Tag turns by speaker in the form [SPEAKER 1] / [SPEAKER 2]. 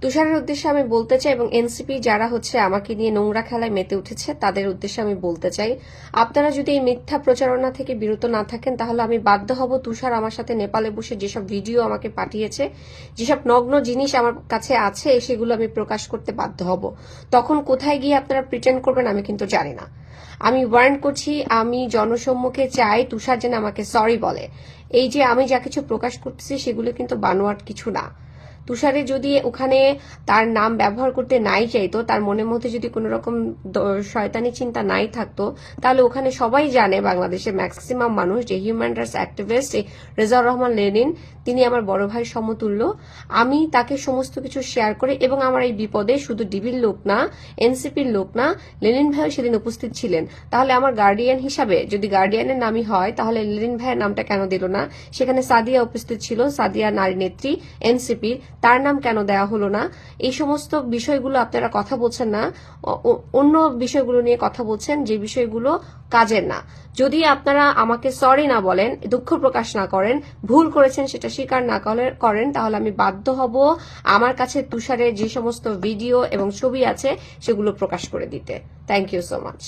[SPEAKER 1] তুষারের উদ্দেশ্যে আমি বলতে চাই এবং এনসিপি যারা আমাকে নিয়ে নোংরা খেলায় মেতে উঠেছে তাদের উদ্দেশ্যে আমি বলতে চাই, আপনারা যদি এই মিথ্যা প্রচারণা থেকে বিরত না থাকেন তাহলে আমি বাধ্য হব তুষার আমার সাথে নেপালে বসে যেসব ভিডিও আমাকে পাঠিয়েছে, যেসব নগ্ন জিনিস আমার কাছে আছে সেগুলো আমি প্রকাশ করতে বাধ্য হব। তখন কোথায় গিয়ে আপনারা প্রিটেন্ড করবেন আমি কিন্তু জানি না। আমি ওয়ার্ন করছি, আমি জনসম্মুখে চাই তুষার যেন আমাকে সরি বলে। এই যে আমি যা কিছু প্রকাশ করতেছি সেগুলো কিন্তু বানোয়াট কিছু না। তুষারে যদি ওখানে তার নাম ব্যবহার করতে নাই চাইতো, তার মনের মধ্যে যদি কোনো রকম শয়তানি চিন্তা নাই থাকতো, তাহলে ওখানে সবাই জানে, বাংলাদেশের ম্যাক্সিমাম মানুষ, যে human rights activist Rezaur Rahman Lenin তিনি আমার বড় ভাই সমতুল্য। আমি তাকে সমস্ত কিছু শেয়ার করে, এবং আমার এই বিপদে শুধু ডিবির লোক না, এনসিপির লোক না, লেনিন ভাইও সেদিন উপস্থিত ছিলেন। তাহলে আমার গার্ডিয়ান হিসাবে যদি গার্ডিয়ানের নামই হয় তাহলে লেনিন ভাইয়ের নামটা কেন দিল না? সেখানে সাদিয়া উপস্থিত ছিল, সাদিয়া নারী নেত্রী এনসিপির, তার নাম কেন দেওয়া হলো না? এই সমস্ত বিষয়গুলো আপনারা কথা বলছেন না, অন্য বিষয়গুলো নিয়ে কথা বলছেন যে বিষয়গুলো কাজের না। যদি আপনারা আমাকে সরি না বলেন, দুঃখ প্রকাশ না করেন, ভুল করেছেন সেটা স্বীকার না করেন, তাহলে আমি বাধ্য হব আমার কাছে তুষারের যে সমস্ত ভিডিও এবং ছবি আছে সেগুলো প্রকাশ করে দিতে। Thank you so much.